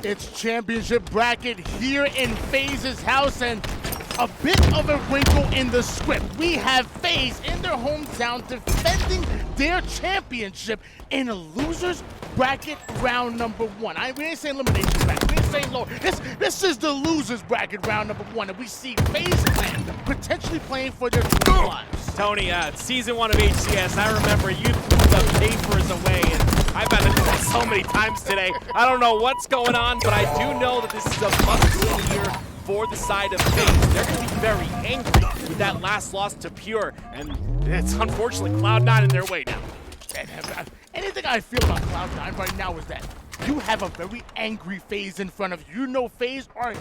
It's championship bracket here in FaZe's house, and a bit of a wrinkle in the script. We have FaZe in their hometown defending their championship in a loser's bracket round number 1. We ain't saying elimination bracket, we ain't saying lower. This is the loser's bracket round number 1, and we see FaZe Clan potentially playing for their true lives. Tony, season 1 of HCS, I remember you threw the papers away, and I've had to do that so many times today. I don't know what's going on, but I do know that this is a must-win year for the side of FaZe. They're going to be very angry with that last loss to Pure, and it's unfortunately Cloud9 in their way now. Anything I feel about Cloud9 right now is that you have a very angry FaZe in front of you. You know FaZe are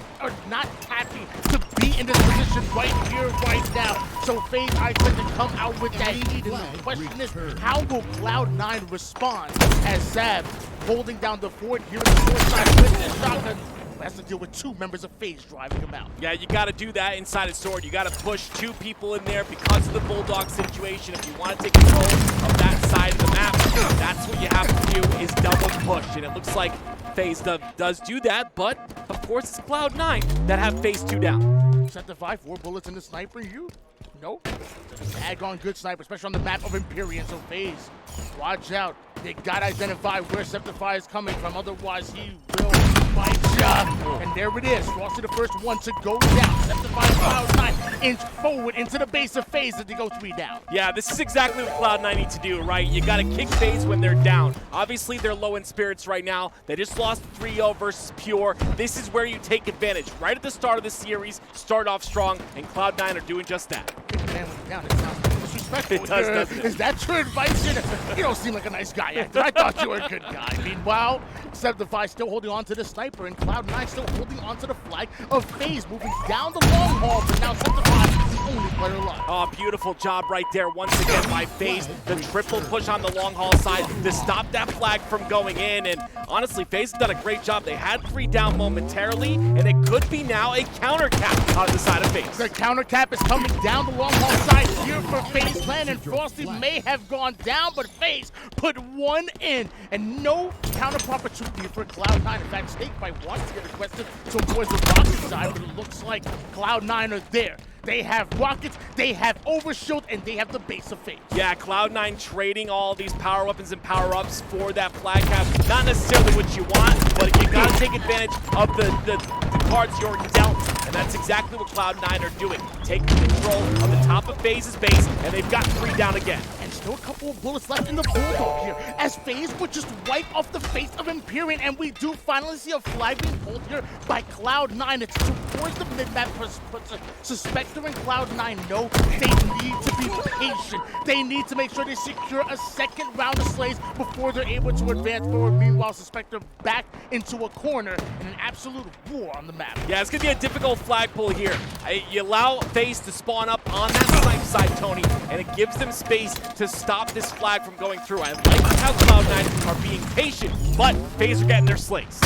not happy to be in this position right here, right now. So FaZe, I tend to come out with that heat. And the question is, how will Cloud9 respond as Zab holding down the fort here in the fourth side with this shotgun? Has to deal with 2 members of FaZe driving him out. Yeah, you got to do that inside a sword. You got to push 2 people in there because of the Bulldog situation. If you want to take control of that side of the map, that's what you have to do, is double push. And it looks like FaZe does do that, but of course it's Cloud9 that have FaZe 2 down. Sceptify, 4 bullets in the sniper. You? Nope. Daggone good sniper, especially on the map of Empyrean. So FaZe, watch out. They got to identify where Sceptify is coming from, otherwise he will fight ya. And there it is. Frosty the first one to go down. Sceptify and Cloud9 inch forward into the base of FaZe as they go 3 down. Yeah, this is exactly what Cloud9 need to do, right? You got to kick FaZe when they're down. Obviously, they're low in spirits right now. They just lost 3-0 versus Pure. This is where you take advantage. Right at the start of the series, start off strong, and Cloud9 are doing just that. Man, when you're down, it sounds disrespectful. It does, doesn't it? Is that true advice? You don't seem like a nice guy, Actor. I thought you were a good guy. Meanwhile, Sceptify still holding on to the sniper, and Cloud9 still holding on to the flag of FaZe, moving down the long haul, but now Sceptify is the only player alive. Oh, beautiful job right there once again by FaZe. The triple push on the long haul side to stop that flag from going in, and honestly, FaZe has done a great job. They had 3 down momentarily, and it could be now a counter cap on the side of FaZe. The counter cap is coming down the long haul side here for FaZe Clan, and Frosty may have gone down, but FaZe put 1 in, and no counter opportunity for Cloud9. In fact, SnakeBite wants to get requested towards the rocket side, but it looks like Cloud9 are there. They have rockets, they have overshield, and they have the base of FaZe. Yeah, Cloud9 trading all these power weapons and power-ups for that flag cap. Not necessarily what you want, but you got to take advantage of the cards you're dealt. And that's exactly what Cloud9 are doing. Taking control of the top of FaZe's base, and they've got 3 down again. And still a couple of bullets left in the Bulldog here, as FaZe would just wipe off the face of Empyrean, and we do finally see a flag being pulled here by Cloud9. It's towards the mid-map. Suspector and Cloud9 know they need to be patient. They need to make sure they secure a second round of slays before they're able to advance forward. Meanwhile, Suspector back into a corner in an absolute war on the map. Yeah, it's going to be a difficult flag pull here. You allow FaZe to spawn up on that snipe side, Tony, and it gives them space to stop this flag from going through. I like how Cloud9 are being patient, but FaZe are getting their slays.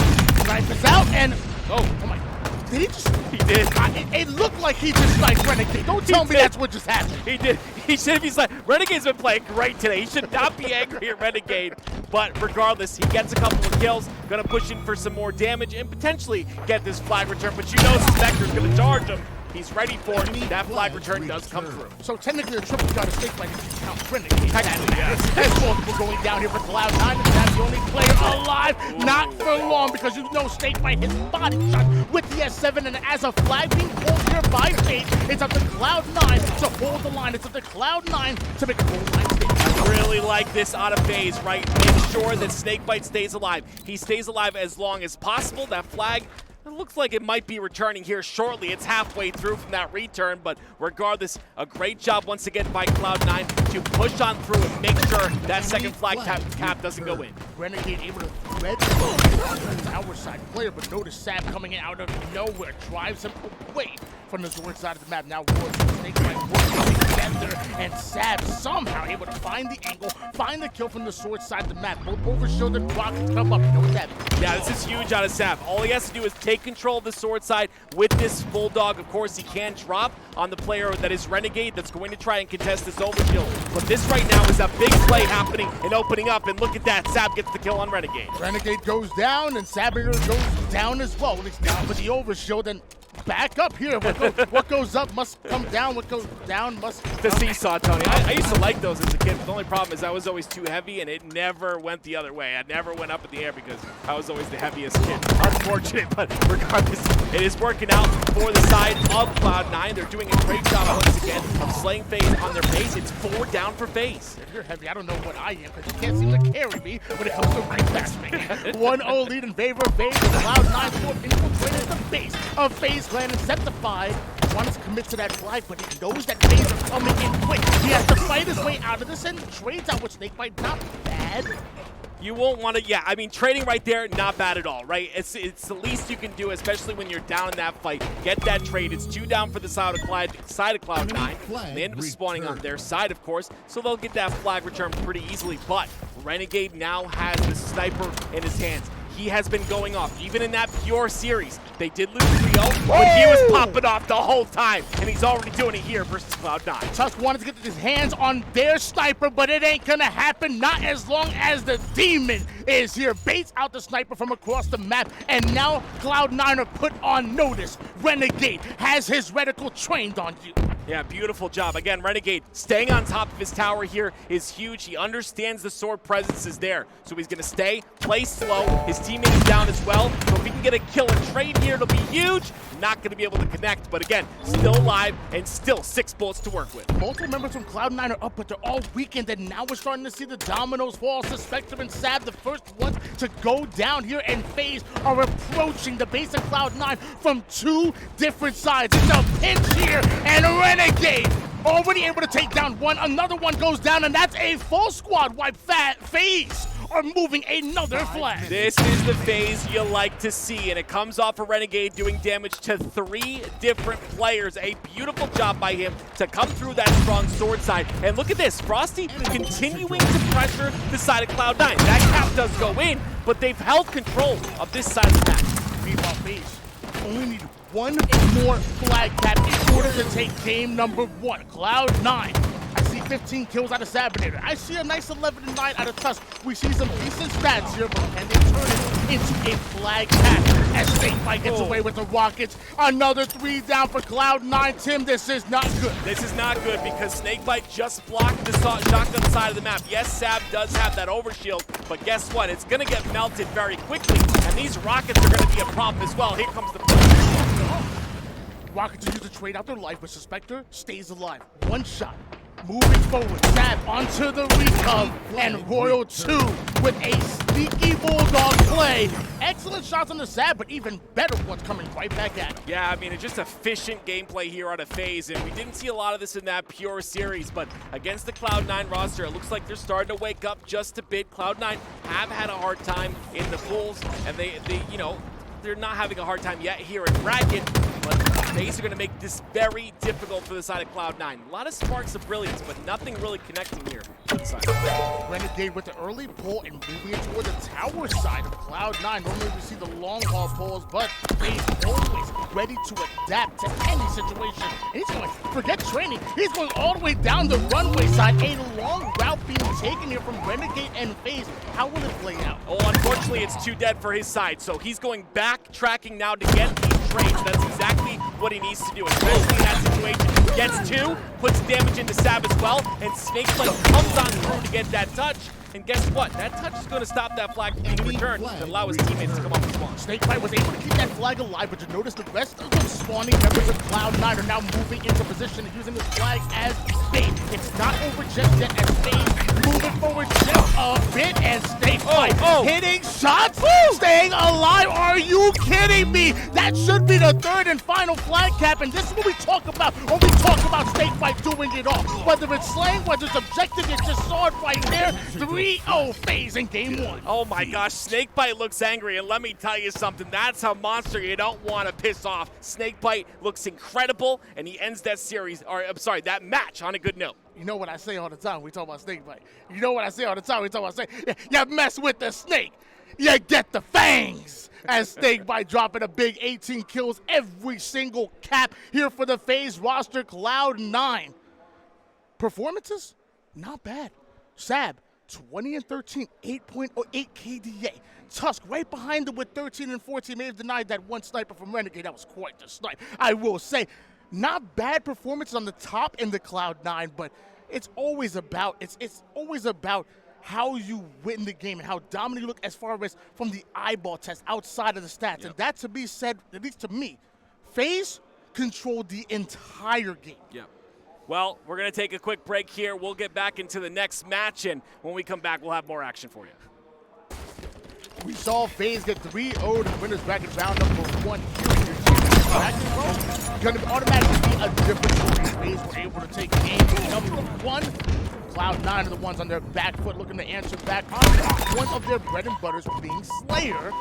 Snipe is out, and oh my God. Did he just? He did. It looked like he just sniped Renegade. Don't tell me that's what just happened. He did. He should be like, Renegade's been playing great today. He should not be angry at Renegade. But regardless, he gets a couple of kills, gonna push in for some more damage and potentially get this flag return. But you know Suspector's gonna charge him. He's ready for it. That flag return does come through. So technically a triple shot of SnakeBite if you count Renegade. As multiple going down here for Cloud9, and that's the only player alive. Not for long, because you know SnakeBite his body shot with the S7, and as a flag being pulled here by FaZe, it's up to Cloud9 to hold the line. It's up to Cloud9 to make a goal line statement. I really like this out of FaZe, right? Make sure that SnakeBite stays alive. He stays alive as long as possible. That flag, it looks like it might be returning here shortly. It's halfway through from that return, but regardless, a great job once again by Cloud9 to push on through and make sure that second flag cap doesn't go in. Renegade able to thread the tower side player, but notice Sab coming in out of nowhere, drives him away from the Zord side of the map. Now Ward and SnakeBite working together, and Sab somehow able to find the angle, find the kill from the Sword side of the map. Both Overshield and Rocket come up. You know what that means? Yeah, this is huge out of Sab. All he has to do is take control of the Sword side with this Bulldog. Of course, he can drop on the player that is Renegade that's going to try and contest this Overshield. But this right now is a big play happening and opening up, and look at that. Sab gets the kill on Renegade. Renegade goes down, and Sabinater goes down as well. He's down for the Overshield, and back up here. What goes up must come down. What goes down must come The seesaw, Tony. I used to like those as a kid, but the only problem is I was always too heavy, and it never went the other way. I never went up in the air because I was always the heaviest kid. Unfortunate, but regardless, it is working out for the side of Cloud9. They're doing a great job once again of slaying FaZe on their base. It's 4 down for FaZe. If you're heavy, I don't know what I am, because you can't seem to carry me when it comes to right past me. 1-0 lead in favor of FaZe, with Cloud9 4 infiltrated the base of FaZe Clan, and Sceptify wants to commit to that flag, but he knows that FaZe are coming in quick. He has to fight his way out of this, and trades out with SnakeBite. Not bad. You won't want to, yeah, I mean, trading right there, not bad at all, right? It's the least you can do, especially when you're down in that fight. Get that trade. It's 2 down for the side of Cloud9. They end up spawning on their side, of course, so they'll get that flag returned pretty easily. But Renegade now has the sniper in his hands. He has been going off, even in that pure series. They did lose 3-0, but he was popping off the whole time, and he's already doing it here versus Cloud9. Tusk wanted to get his hands on their sniper, but it ain't gonna happen, not as long as the demon is here. Baits out the sniper from across the map, and now Cloud9 are put on notice. Renegade has his reticle trained on you. Yeah, beautiful job. Again, Renegade staying on top of his tower here is huge. He understands the sword presence is there, so he's going to stay, play slow. His teammate is down as well, so if he can get a kill and trade here, it'll be huge. Not going to be able to connect, but again, still alive and still 6 bullets to work with. Multiple members from Cloud9 are up, but they're all weakened, and now we're starting to see the dominoes fall. Suspector and Sab, the first ones to go down here, and FaZe are approaching the base of Cloud9 from 2 different sides. It's a pinch here, and Renegade already able to take down one. Another one goes down, and that's a full squad wipe. FaZe are moving another flag. This is the FaZe you like to see, and it comes off a Renegade doing damage to 3 different players. A beautiful job by him to come through that strong sword side. And look at this, Frosty continuing to pressure the side of Cloud9. That cap does go in, but they've held control of this side of the match. Meanwhile, FaZe only need one more flag cap in order to take game number 1. Cloud9. I see 15 kills out of Sabinater. I see a nice 11-9 out of Tusk. We see some decent stats here, but can they turn it into a flag cap as SnakeBite gets away with the Rockets? Another 3 down for Cloud9. Tim, this is not good. This is not good because SnakeBite just blocked the shotgun side of the map. Yes, Sab does have that overshield, but guess what? It's going to get melted very quickly, and these Rockets are going to be a problem as well. Here comes the Rockets use to trade out their life, but Suspector stays alive. 1 shot. Moving forward, Sab onto the recon, and Royal 2 with a sneaky Bulldog play. Excellent shots on the Sab, but even better ones coming right back at him. Yeah, I mean, it's just efficient gameplay here out of FaZe, and we didn't see a lot of this in that pure series, but against the Cloud9 roster, it looks like they're starting to wake up just a bit. Cloud9 have had a hard time in the pools, and they you know, they're not having a hard time yet here in bracket, but FaZe are going to make this very difficult for the side of Cloud9. A lot of sparks of brilliance, but nothing really connecting here for the side. Renegade with the early pull and moving it toward the tower side of Cloud9. Normally we see the long haul pulls, but FaZe always ready to adapt to any situation. And he's going, forget training, he's going all the way down the runway side. A long route being taken here from Renegade and FaZe. How will it play out? Oh, unfortunately, it's 2 dead for his side, so he's going backtracking now to get these trades. That's exactly what he needs to do, especially in that situation. Gets 2, puts damage into Sab as well, and SnakeBite comes on through to get that touch. And guess what? That touch is going to stop that flag from being returned and allow his teammates to come off the spawn. SnakeBite was able to keep that flag alive, but you notice the rest of the spawning members of Cloud9 are now moving into position and using this flag as bait. It's not over just yet as FaZe moving forward just a bit, and SnakeBite hitting shots, staying alive. Are you you kidding me? That should be the third and final flag cap, and this is what we talk about when we talk about SnakeBite doing it all. Whether it's slaying, whether it's objective, you just saw it right there. 3-0 FaZe in game 1. Oh my gosh, SnakeBite looks angry, and let me tell you something, that's a monster you don't want to piss off. SnakeBite looks incredible, and he ends that series, or I'm sorry, that match on a good note. You know what I say all the time when we talk about SnakeBite. You know what I say all the time when we talk about snake. You mess with the snake, you get the fangs. As SnakeBite dropping a big 18 kills every single cap here for the FaZe roster. Cloud9 performances, not bad. Sab, 20 and 13, 8.08 KDA. Tusk right behind him with 13 and 14. May have denied that one sniper from Renegade. That was quite the snipe, I will say. Not bad performances on the top in the Cloud9, but it's always about how you win the game and how dominant you look as far as from the eyeball test outside of the stats. Yep. And that to be said, at least to me, FaZe controlled the entire game. Yeah. Well, we're going to take a quick break here. We'll get back into the next match, and when we come back, we'll have more action for you. We saw FaZe get 3-0 to winners bracket round number 1 here in your team. Going to automatically be a different story. FaZe were able to take game number 1. Cloud9 are the ones on their back foot looking to answer back on one of their bread and butters being Slayer.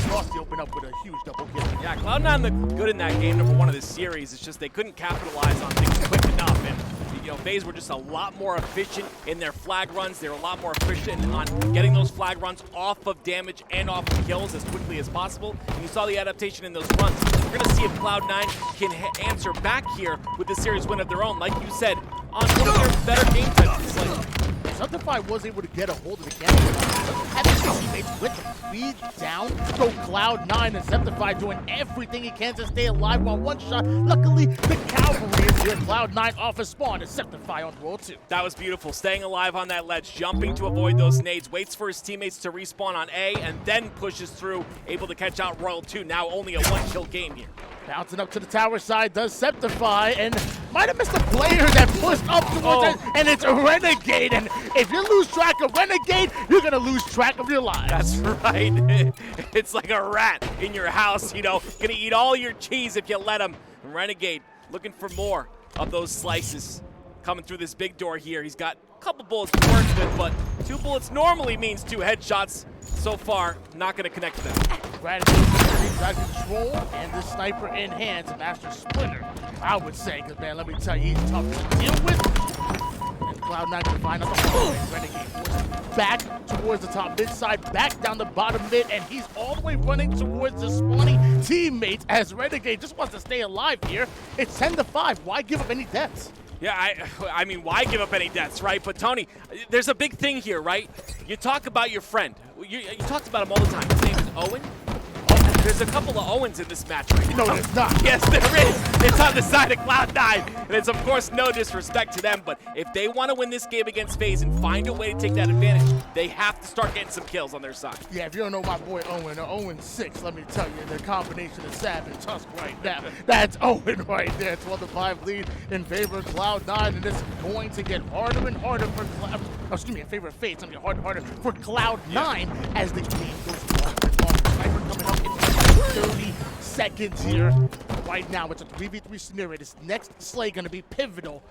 Frosty opened up with a huge double kill. Yeah, Cloud9 looked good in that game number 1 of this series. It's just they couldn't capitalize on things quick enough. And you know, FaZe were just a lot more efficient in their flag runs. They were a lot more efficient on getting those flag runs off of damage and off of kills as quickly as possible. And you saw the adaptation in those runs. We're going to see if Cloud9 can answer back here with a series win of their own. Like you said, on one of their better game types. Sceptify was able to get a hold of the camera. Having his teammates with the feed down. So Cloud9 and Sceptify doing everything he can to stay alive while one shot. Luckily, the cavalry is here. Cloud9 off his spawn and Sceptify on roll 2. That was beautiful. Staying alive on that ledge, jumping to avoid those nades, waits for his teammates to respawn on A, and then pushes through, able to catch out Royal 2. Now only a 1-kill game here. Bouncing up to the tower side does Sceptify, and might have missed a player that pushed up towards it, and it's a Renegade. And if you lose track of Renegade, you're gonna lose track of your lives. That's right. It's like a rat in your house, you know, gonna eat all your cheese if you let him. Renegade looking for more of those slices. Coming through this big door here. He's got a couple bullets to work with, but 2 bullets normally means 2 headshots. So far, not going to connect to them. Gratitude got control and the sniper in hands. Master Splinter, I would say, because man, let me tell you, he's tough to deal with. And Cloud9 can find out the hallway. Renegade forced back towards the top mid side, back down the bottom mid, and he's all the way running towards the spawning teammates as Renegade just wants to stay alive here. It's 10-5. Why give up any deaths? Yeah, I mean, why give up any deaths, right? But Tony, there's a big thing here, right? You talk about your friend. You talked about him all the time. His name is Owen. There's a couple of Owens in this match right now. No, there's not. Yes, there is. It's on the side of Cloud9. And it's, of course, no disrespect to them. But if they want to win this game against FaZe and find a way to take that advantage, they have to start getting some kills on their side. Yeah, if you don't know my boy Owen, Owen 6, let me tell you, the combination of Sab and Tusk right now, that's Owen right there. 12-5 lead in favor of Cloud9, and it's going to get harder and harder for in favor of FaZe. It's going to get harder and harder for Cloud9 as the game goes longer and longer. Sniper coming up in 30 seconds here. Right now, it's a 3v3 scenario. This next slay going to be pivotal,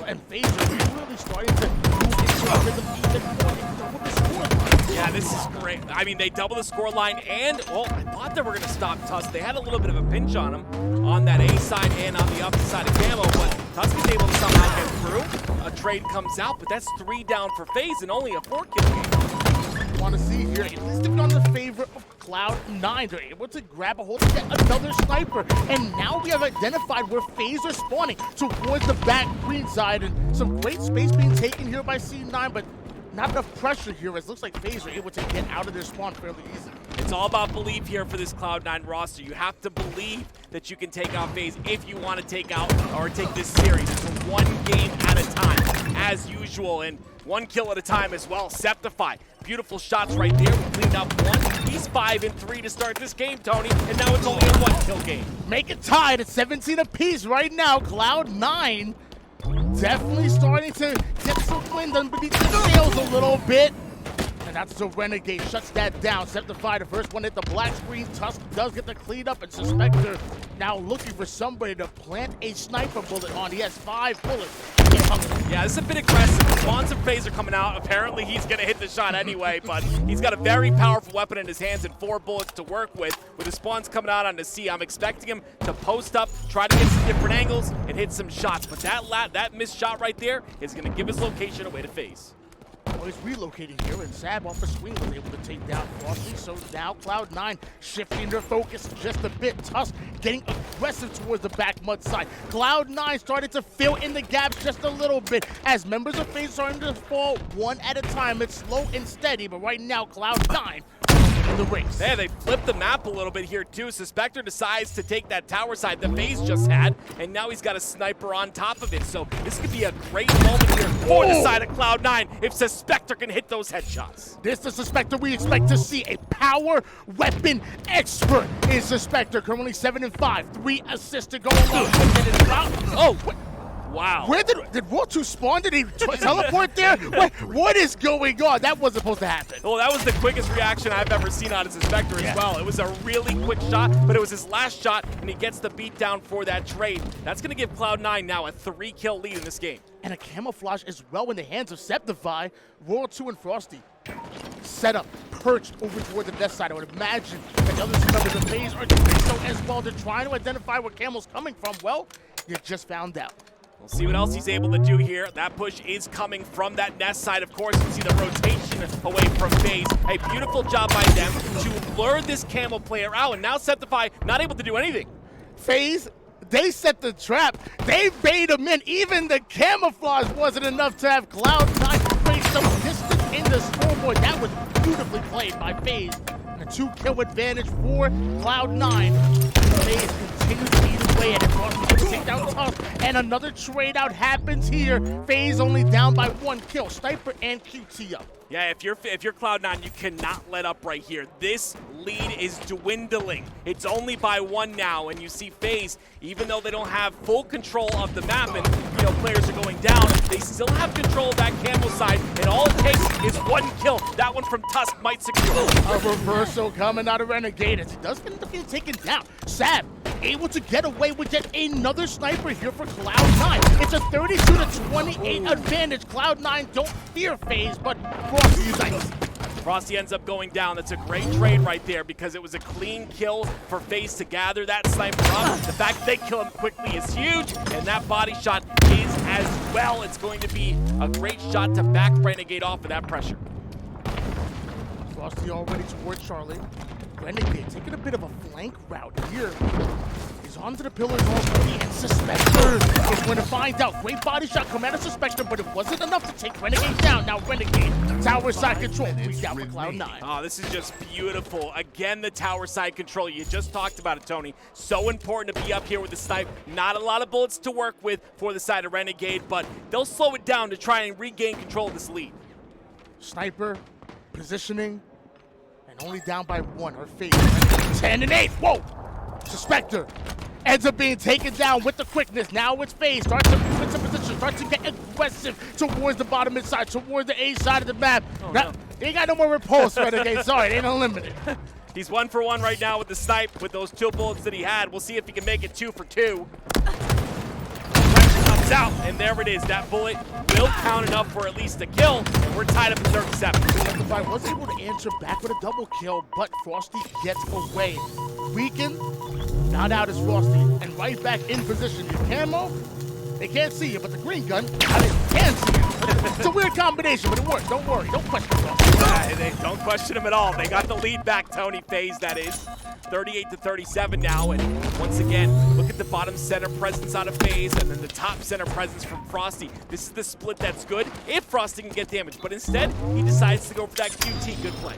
and FaZe are really starting to move into a rhythm even more with the scoreline. Yeah, this is great. I mean, they double the scoreline, and, well, I thought they were going to stop Tusk. They had a little bit of a pinch on him on that A side and on the opposite side of Camo, but Tusk is able to somehow get through. A trade comes out, but that's 3 down for FaZe and only a 4-kill game. Want to see here, at least if on the favor of Cloud9, they're able to grab a hold of yet another sniper, and now we have identified where FaZe are spawning towards the back green side, and some great space being taken here by C9, but not enough pressure here, as it looks like FaZe are able to get out of their spawn fairly easily. It's all about belief here for this Cloud9 roster. You have to believe that you can take out FaZe if you want to take out or take this series. It's a 1 game at a time, as usual, and 1 kill at a time as well. Sceptify, beautiful shots right there. We cleaned up 1. He's 5 and 3 to start this game, Tony, and now it's only a 1-kill game. Make it tied at 17 apiece right now. Cloud9 definitely starting to get some wind underneath the sails a little bit. And that's the Renegade, shuts that down. Sceptify, the first one hit the black screen. Tusk does get the clean up, and Suspector now looking for somebody to plant a sniper bullet on. He has 5 bullets. Yeah, this is a bit aggressive. Spawns and FaZe are coming out. Apparently, he's going to hit the shot anyway, but he's got a very powerful weapon in his hands and 4 bullets to work with. With the spawns coming out on the C, I'm expecting him to post up, try to get some different angles, and hit some shots. But that missed shot right there is going to give his location away to FaZe. Well, he's relocating here, and Sab off a swing was able to take down Frosty. So now Cloud9 shifting their focus just a bit. Tusk getting aggressive towards the back mud side. Cloud9 started to fill in the gaps just a little bit as members of FaZe starting to fall one at a time. It's slow and steady, but right now Cloud9 in the race. Yeah, they flipped the map a little bit here too. Suspector decides to take that tower side that FaZe just had, and now he's got a sniper on top of it. So this could be a great moment here for the side of Cloud9 if Suspector can hit those headshots. This is Suspector we expect to see. A power weapon expert is Suspector. Currently 7 and 5, 3 assists to go along with it. Oh, wow. Where did World 2 spawn? Did he teleport there? What is going on? That wasn't supposed to happen. Well, that was the quickest reaction I've ever seen out of Suspector as well. It was a really quick shot, but it was his last shot, and he gets the beatdown for that trade. That's going to give Cloud9 now a 3-kill lead in this game. And a camouflage as well in the hands of Sceptify. World 2 and Frosty set up, perched over toward the nest side. I would imagine that the other two members of FaZe are doing so as well. They're trying to identify where Camel's coming from. Well, you just found out. We'll see what else he's able to do here. That push is coming from that nest side. Of course, you see the rotation away from FaZe. A beautiful job by them to lure this Camel player out. And now Sceptify not able to do anything. FaZe, they set the trap. They bait him in. Even the camouflage wasn't enough to have Cloud9 create some distance in the scoreboard. That was beautifully played by FaZe. And a 2-kill advantage for Cloud9. FaZe continues to eat away at it. Frosty to take down Tusk, and another trade out happens here. FaZe only down by 1 kill. Sniper and QT up. Yeah, if you're Cloud9, you cannot let up right here. This lead is dwindling. It's only by 1 now, and you see FaZe, even though they don't have full control of the map and players are going down, they still have control of that Camel side, and all it takes is 1 kill. That one from Tusk might secure. A reversal coming out of Renegade as he does end up getting taken down. Sab able to get away with yet another sniper here for Cloud9. It's a 32-28 advantage. Cloud9 don't fear FaZe, but Frosty is icy. Frosty ends up going down. That's a great trade right there because it was a clean kill for FaZe to gather that sniper up. The fact that they kill him quickly is huge, and that body shot is as well. It's going to be a great shot to back Renegade off of that pressure. Frosty already towards Charlie. Renegade taking a bit of a flank route here. He's onto the pillars already, and Suspector is going to find out. Great body shot come out of Suspector, but it wasn't enough to take Renegade down. Now Renegade, tower side control, 3 down for Cloud9. Oh, this is just beautiful. Again, the tower side control. You just talked about it, Tony. So important to be up here with the snipe. Not a lot of bullets to work with for the side of Renegade, but they'll slow it down to try and regain control of this lead. Sniper, positioning, and only down by 1 are FaZe. 10 and 8. Whoa! Suspector ends up being taken down with the quickness. Now it's FaZe. Starts to move into position. Starts to get aggressive towards the bottom mid side, towards the A side of the map. Now, they ain't got no more repulse, Renegade. Sorry, they ain't unlimited. He's 1 for 1 right now with the snipe with those 2 bullets that he had. We'll see if he can make it 2 for 2. Comes out, and there it is. That bullet will count enough for at least a kill, and we're tied up at 37. Sceptify was able to answer back with a double kill, but Frosty gets away. Weakened, not out as Frosty, and right back in position. Your camo, they can't see you, but the green gun, they can see you. It's a weird combination, but it worked. Don't worry, don't question Frosty. They don't question him at all. They got the lead back, Tony. FaZe, that is. 38-37 now, and once again, look at the bottom center presence out of FaZe, and then the top center presence from Frosty. This is the split that's good if Frosty can get damage, but instead, he decides to go for that QT. Good play.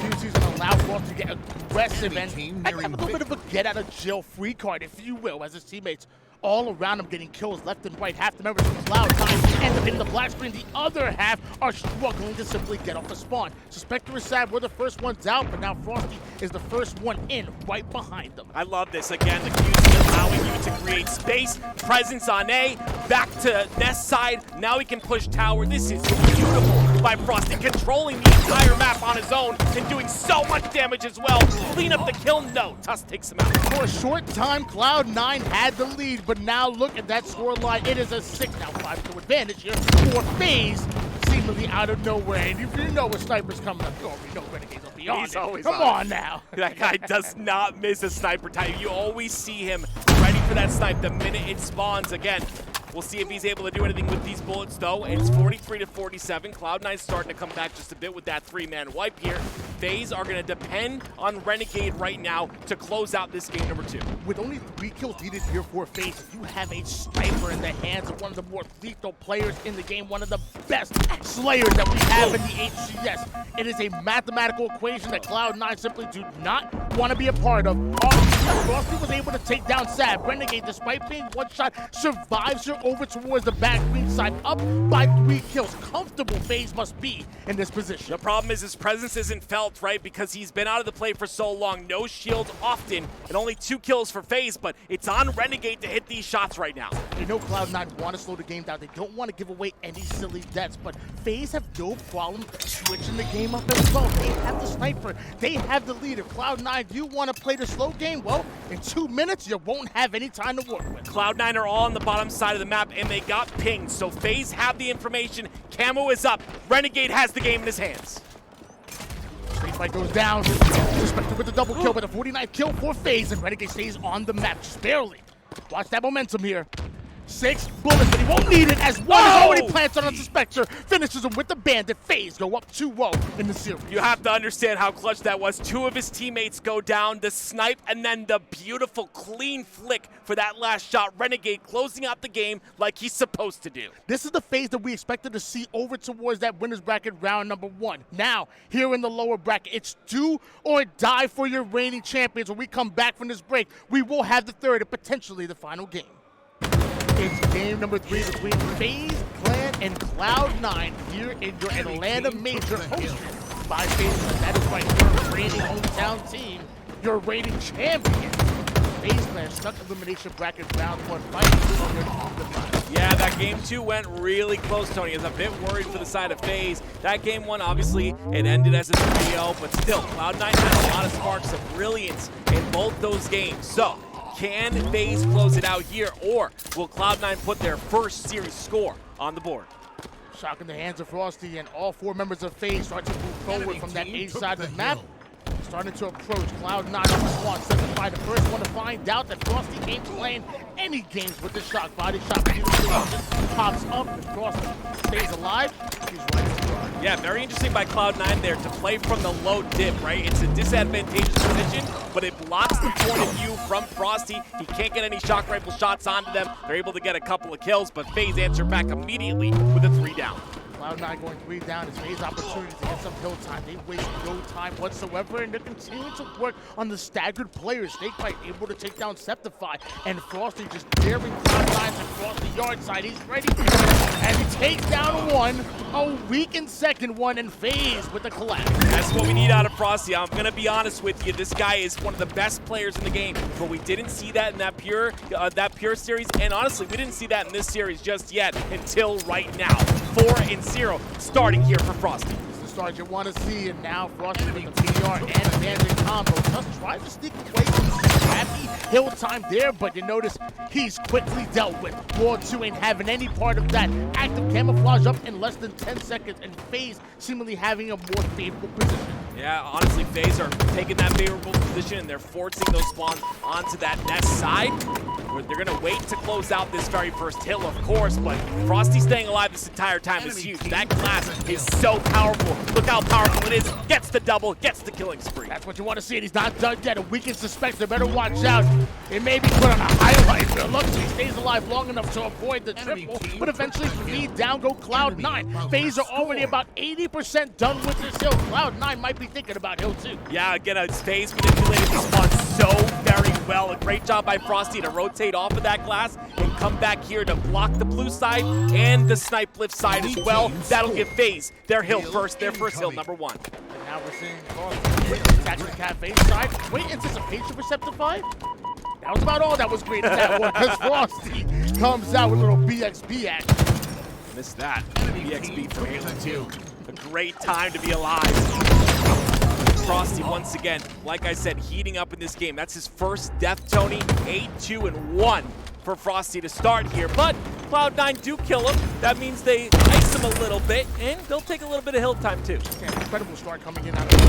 QT's gonna allow Frosty to get aggressive and have a little bit of a get-out-of-jail-free card, if you will, as his teammates all around him getting kills left and right. Half the members of Cloud9 end up hitting the black screen. The other half are struggling to simply get off the spawn. Suspector is sad. We're the first ones out, but now Frosty is the first one in right behind them. I love this. Again, the QT allowing you to create space, presence on A, back to nest side. Now he can push tower. This is beautiful. by Frosty, controlling the entire map on his own and doing so much damage as well. Clean up the kill? No, Tusk takes him out. For a short time, Cloud9 had the lead, but now look at that scoreline. It is a 6-5 to advantage here for FaZe, seemingly out of nowhere. And if you know a sniper's coming up, you already know Renegade will be on He's it. always Come on now. That guy does not miss a sniper time. You always see him ready for that snipe the minute it spawns again. We'll see if he's able to do anything with these bullets, though. And it's 43-47. Cloud9 starting to come back just a bit with that 3-man wipe here. FaZe are going to depend on Renegade right now to close out this game number 2. With only 3 kills needed here for FaZe, you have a sniper in the hands of one of the more lethal players in the game, one of the best slayers that we have in the HCS. It is a mathematical equation that Cloud9 simply do not want to be a part of. Frosty was able to take down Sab. Renegade, despite being one shot, survives her over towards the back green side, up by 3 kills. Comfortable FaZe must be in this position. The problem is his presence isn't felt, right? Because he's been out of the play for so long. No shields often, and only 2 kills for FaZe, but it's on Renegade to hit these shots right now. They know Cloud9 want to slow the game down. They don't want to give away any silly deaths, but FaZe have no problem switching the game up as well. They have the sniper. They have the lead. If Cloud9, you want to play the slow game, well, in 2 minutes, you won't have any time to work with. Cloud9 are all on the bottom side of the map, and they got pinged, so FaZe have the information. Camo is up. Renegade has the game in his hands. SnakeBite goes down. Suspector with the double kill, but a 49th kill for FaZe, and Renegade stays on the map just barely. Watch that momentum here. 6 bullets, but he won't need it as one is already planted on Suspector. Finishes him with the bandit. FaZe go up 2-0 in the series. You have to understand how clutch that was. 2 of his teammates go down, the snipe, and then the beautiful clean flick for that last shot. Renegade closing out the game like he's supposed to do. This is the FaZe that we expected to see over towards that winner's bracket round number 1. Now, here in the lower bracket, it's do or die for your reigning champions. When we come back from this break, we will have the third and potentially the final game. It's game number 3 between FaZe, Clan, and Cloud9 here in your Atlanta Major, hosted by FaZe. That is right, your reigning hometown team, your reigning champion. FaZe Clan stuck elimination bracket round 1 fighting. Yeah, that game 2 went really close, Tony. I was a bit worried for the side of FaZe. That game 1, obviously, it ended as a 3-0, but still, Cloud9 had a lot of sparks of brilliance in both those games. So, can FaZe close it out here, or will Cloud9 put their first series score on the board? Shock in the hands of Frosty, and all 4 members of FaZe start to move forward from that A side of the map. Starting to approach Cloud9 on the squad. Sceptify, the first one to find out that Frosty ain't playing any games with the shock. Body shot just pops up, and Frosty stays alive. He's right. Yeah, very interesting by Cloud9 there to play from the low dip, right? It's a disadvantageous position, but it blocks the point of view from Frosty. He can't get any shock rifle shots onto them. They're able to get a couple of kills, but FaZe answer back immediately with a 3 down. Cloud9 going 3 down is FaZe's opportunity to get some hill time. They waste no time whatsoever, and they're continuing to work on the staggered players. SnakeBite able to take down Sceptify, and Frosty just daring Cloud9 across the yard side. He's ready, and he takes down one, a weakened second one, and FaZe with the collapse. That's what we need out of Frosty. I'm going to be honest with you. This guy is one of the best players in the game, but we didn't see that in that pure series, and honestly, we didn't see that in this series just yet until right now. 4-0 starting here for Frosty. This is the start you want to see, and now Frosty with the PR and bandit combo. Tusk tries to sneak away from happy hill time there, but you notice he's quickly dealt with. Ward 2 ain't having any part of that. Active camouflage up in less than 10 seconds, and FaZe seemingly having a more favorable position. Yeah, honestly, FaZe are taking that favorable position, and they're forcing those spawns onto that nest side. They're going to wait to close out this very first hill, of course, but Frosty staying alive this entire time is huge. That class is so powerful. Look how powerful it is. Gets the double, gets the killing spree. That's what you want to see, and he's not done yet. A weakened Suspector, better watch out. It may be put on a highlight, but looks he stays alive long enough to avoid the triple, but eventually 3 down go Cloud9. FaZe are already about 80% done with this hill. Cloud9 might be thinking about hill 2. Yeah, again, it's FaZe manipulated this spawn so very well. A great job by Frosty to rotate off of that glass and come back here to block the blue side and the snipe lift side as well. That'll give FaZe their hill first, their first hill, number 1. And now we're seeing Frosty attacking the cafe side. Wait, anticipation for Sceptify? That was about all that was great at that one, because Frosty comes out with a little BXB action. Missed that. BXB from Halo 2. A great time to be alive. Frosty once again, like I said, heating up in this game. That's his first death, Tony. 8-2-1 for Frosty to start here, but Cloud9 do kill him. That means they ice him a little bit, and they'll take a little bit of hill time too. Yeah, incredible start coming in out of the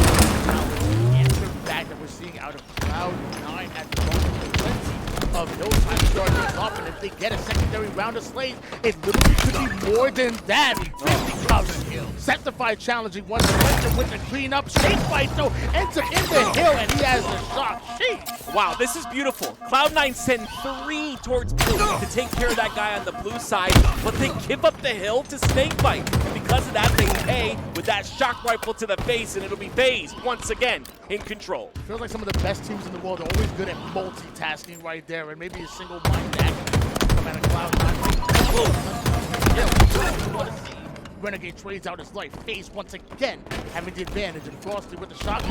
answer back that we're seeing out of Cloud9 at the moment. Plenty of hill time starting off, and if they get a secondary round of slays, it literally could be more than that. 50 comes. Sceptify challenging one Suspector with the cleanup. SnakeBite though ends up in the hill, and he has a shot. Sheesh. Wow, this is beautiful. Cloud9 send 3 towards blue to take care of that guy on the blue side, but they give up the hill to SnakeBite. And because of that, they pay with that shock rifle to the face, and it'll be FaZe once again in control. Feels like some of the best teams in the world are always good at multitasking right there, and maybe a single mind action come out of Cloud9. Renegade trades out his life. FaZe once again having the advantage, and Frosty with the shot.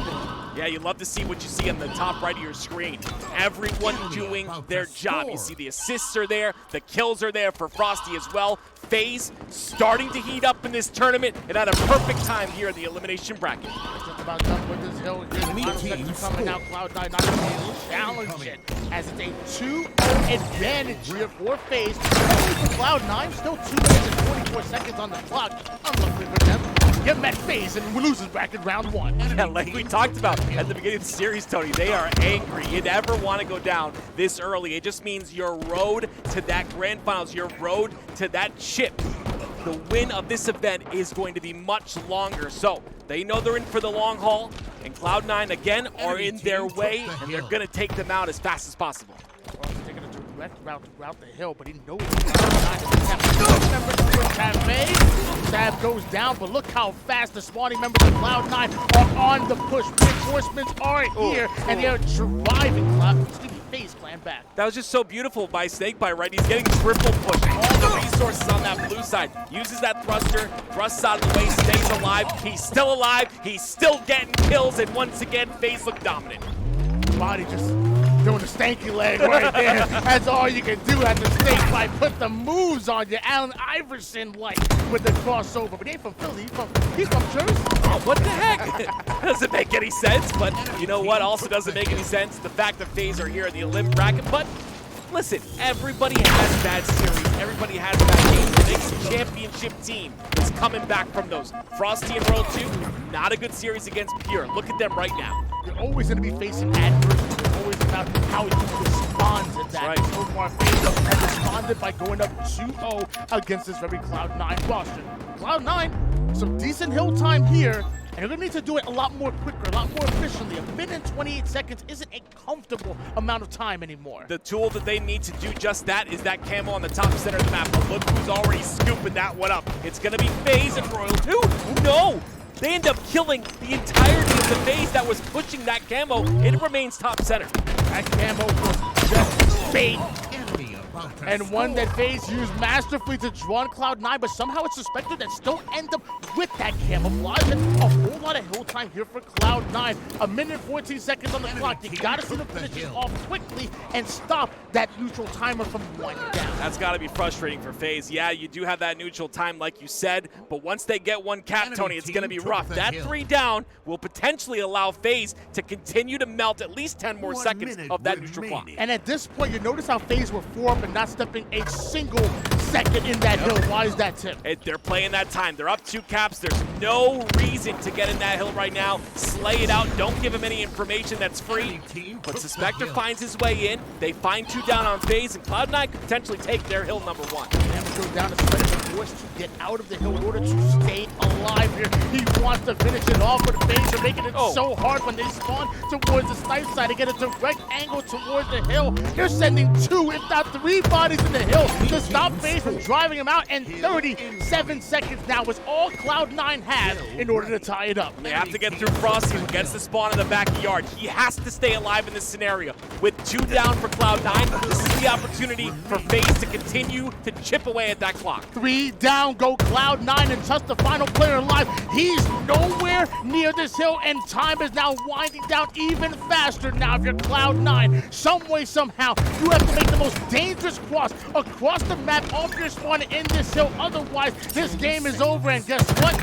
Yeah, you love to see what you see on the top right of your screen. Everyone doing their job. You see the assists are there, the kills are there for Frosty as well. FaZe starting to heat up in this tournament, and at a perfect time here in the elimination bracket. Just about done with this hill. Coming out, Cloud9 not going to challenge it, as it's a 2-0 advantage here for FaZe. For Cloud9, still 2 minutes and 44 seconds on the clock. Unlucky for them. Get met FaZe and loses back in round 1. Yeah, like we talked about at the beginning of the series, Tony, they are angry. You never want to go down this early. It just means your road to that grand finals, your road to that chip, the win of this event is going to be much longer. So they know they're in for the long haul, and Cloud9 again are in their way, and they're going to take them out as fast as possible. Well, he's taking a direct route throughout the hill, but he knows Cloud9 members of Cafe. Stab goes down, but look how fast the spawning members of Cloud9 are on the push. Reinforcements are here, and they're driving FaZe clan back. That was just so beautiful by SnakeBite, right? He's getting triple push. All the resources on that blue side. Uses that thruster, thrusts out of the way, stays alive. He's still alive. He's still getting kills, and once again, FaZe look dominant. Body just doing the stanky leg right there. That's all you can do after SnakeBite put the moves on you. Allen Iverson like with the crossover. But he ain't from Philly, he's from Jersey. Oh, what the heck? Doesn't make any sense, but you know what also doesn't make any sense? The fact that FaZe are here in the elim bracket. But listen, everybody has bad series. Everybody has bad games. The next championship team is coming back from those. Frosty and Roll 2, not a good series against Pure. Look at them right now. You're always going to be facing adversity. It's always about how you respond to that. Right. So far, FaZe has responded by going up 2-0 against this very Cloud9 roster. Cloud9, some decent hill time here, and you're going to need to do it a lot more quicker, a lot more efficiently. A minute and 28 seconds isn't a comfortable amount of time anymore. The tool that they need to do just that is that camo on the top center of the map. But look who's already scooping that one up. It's going to be FaZe and Royal 2. No! They end up killing the entirety of the FaZe that was pushing that camo. It remains top center. That camo was just bait. And one that FaZe used masterfully to draw on Cloud9, but somehow it's Suspector that still end up with that camouflage. And a whole lot of hill time here for Cloud9. A minute and 14 seconds on the clock. You gotta see them finish it off quickly and stop that neutral timer from winding down. That's gotta be frustrating for FaZe. Yeah, you do have that neutral time like you said, but once they get one cap, Tony, it's gonna be rough. That 3 down will potentially allow FaZe to continue to melt at least 10 more seconds of that neutral clock. And at this point, you notice how FaZe were 4 up and not stepping a single second in that hill. Why is that, Tim? They're playing that time. They're up 2 caps. There's no reason to get in that hill right now. Slay it out. Don't give him any information that's free. But Suspector finds his way in. They find 2 down on FaZe, and Cloud9 could potentially take their hill number 1. Damage goes down to Suspector, forced to get out of the hill in order to stay alive here. He wants to finish it off, but FaZe are making it so hard when they spawn towards the snipe side to get a direct angle towards the hill. They're sending 2, if not 3 bodies in the hill to stop FaZe from driving him out, and 37 seconds now is all Cloud9 has in order to tie it up. They have to get through Frosty, who gets the spawn in the backyard. He has to stay alive in this scenario. With 2 down for Cloud9, this is the opportunity for FaZe to continue to chip away at that clock. 3 down go Cloud9, and Tusk, the final player alive. He's nowhere near this hill, and time is now winding down even faster now. If you're Cloud9, some way, somehow, you have to make the most dangerous cross across the map off your spawn in this hill. Otherwise, this game is over, and guess what?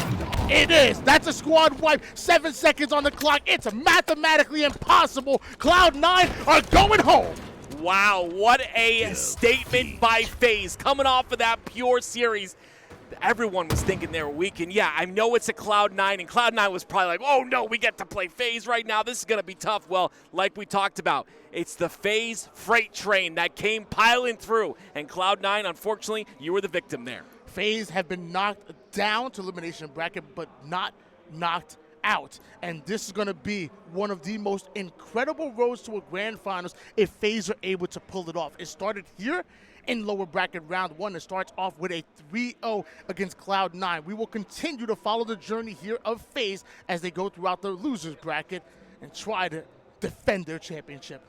It is. That's a squad wipe. 7 seconds on the clock. It's mathematically impossible. Cloud9 are going home. Wow, what a statement by FaZe. Coming off of that pure series, everyone was thinking they were weak. And yeah, I know it's a Cloud9, and Cloud9 was probably like, oh no, we get to play FaZe right now. This is going to be tough. Well, like we talked about, it's the FaZe freight train that came piling through. And Cloud9, unfortunately, you were the victim there. FaZe have been knocked down to elimination bracket, but not knocked out. And this is going to be one of the most incredible roads to a grand finals if FaZe are able to pull it off. It started here in lower bracket round 1. It starts off with a 3-0 against Cloud9. We will continue to follow the journey here of FaZe as they go throughout the losers bracket and try to defend their championship.